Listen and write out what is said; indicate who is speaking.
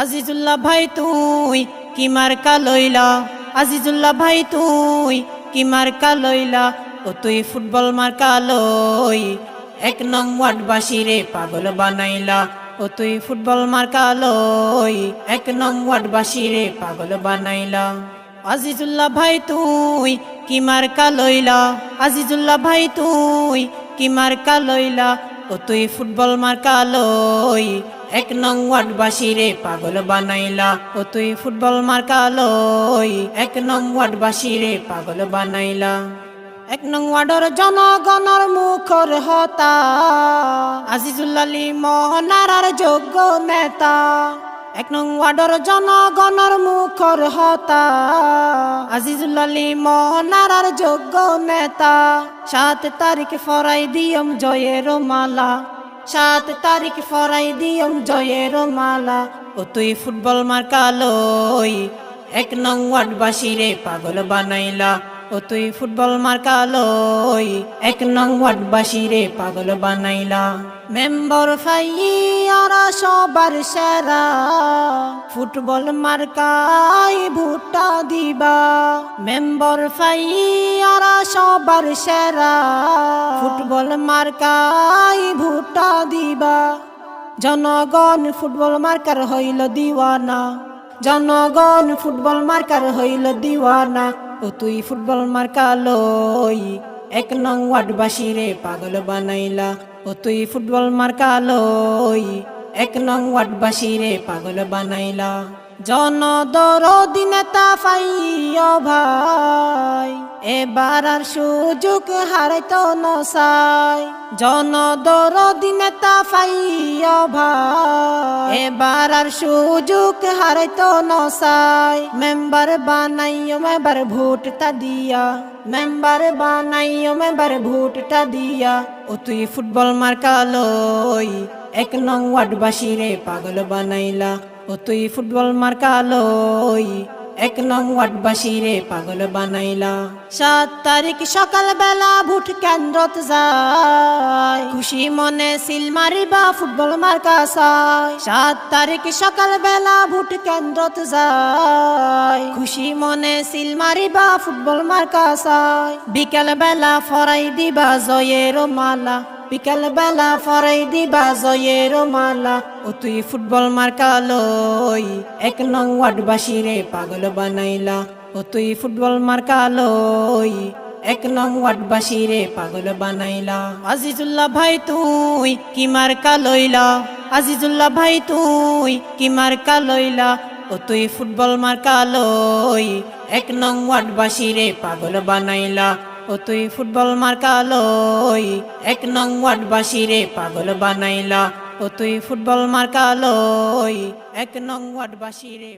Speaker 1: আজিজুল্লাহ ভাই তুই কি মার্কা লইলা, আজিজুল্লাহ ভাই তুই কি মার্কা লইলা, ও তুই ফুটবল মার্কা লই এক নং ওয়ার্ডবাসীরে পাগল বানাইলা, ও তুই ফুটবল মার্কা লই এক নং ওয়ার্ডবাসীরে পাগল বানাইলা। আজিজুল্লাহ ভাই তুই কি মার্কা লইলা, আজিজুল্লাহ ভাই তুই কি মার্কা লইলা, ও তুই ফুটবল মার্কা লই এক নং ওয়ার্ডবাসীরে পাগল বানাইলা, ও তুই ফুটবল মার্কা লই এক নং ওয়ার্ডবাসীরে পাগল বানাইলা। এক নং ওয়ার্ডর জনগণর মুখর হতা আজিজুল্লাহ লিমনার যোগ্য নেতা, এক নং ওয়ার্ডর জনগণর মুখর হতা আজিজুল্লাহ লিমনার যোগ্য নেতা। 7 তারিখ ফরাই দিয়ম জয়ের মালা, 7 তারিখ ফরাই দিয়ম জয়ের মালা, ও তুই ফুটবল মার্কা লই এক নং ওয়ার্ডবাসীরে পাগল বানাইলা, ও তুই ফুটবল মার্কা লই এক নং ওয়ার্ডবাসীরে পাগল বানাইলা। মেম্বর ফাইয়ারা সবার সেরা, ফুটবল মার্কায় ভোটটা দিবা, মেম্বর ফাইয়ারা সবার সেরা, ফুটবল মার্কায় ভোটটা দিবা। জনগণ ফুটবল মার্কার হইল দিওয়ানা, জনগণ ফুটবল মার্কার হইল দিওয়ানা, ও তুই ফুটবল মার্কা লই এক নং ওয়ার্ডবাসীরে পাগল বানাইলা, ও তুই ফুটবল মার্কা লই এক নং ওয়ার্ডবাসীরে পাগল বানাইলা। জনদরদি নেতা পাইও ভাই, এবার আর সুযোগ হারাইতো নসাই, জনদরদি নেতা পাইও ভাই, এবার আর সুযোগ হারাইতো নসাই। মেম্বার বানাইও মেম্বার ভোটটা দিয়া, মেম্বার বানাইও মেম্বার ভোটটা দিয়া, ও তুই ফুটবল মার্কা লই এক নং ওয়ার্ডবাসীরে পাগল বানাইলা, ও তুই ফুটবল মার্কা লই এক নং ওয়ার্ডবাসীরে পাগল বানাইলা। 7 তারিখ সকাল বেলা ভোট কেন্দ্রত যায়, খুশি মনে সিল মারিবা ফুটবল মার্কা চাই। 7 তারিখ সকাল বেলা ভোট কেন্দ্রত যায়, খুশি মনে সিল মারিবা ফুটবল মার্কা চাই। বিকেল বেলা ফরাই দিবা জয়ের মালা, বিকেল বেলা ফরাই দিবা জয়ের মালা, ও তুই ফুটবল মার্কা লই এক নং ওয়ার্ডবাসীরে পাগল বানাইলা, ও তুই ফুটবল মার্কা লই এক নং ওয়ার্ডবাসীরে পাগল বানাইলা। আজিজুল্লাহ ভাই তুই কি মার্কা লইলা, আজিজুল্লাহ ভাই তুই কি মার্কা লইলা, ও তুই ফুটবল মার্কা লই এক নং ওয়ার্ডবাসীরে পাগল বানাইলা, ও তুই ফুটবল মার্কা লই এক নং ওয়ার্ডবাসীরে পাগল বানাইলা, ও তুই ফুটবল মার্কা লই এক নং ওয়ার্ডবাসীরে।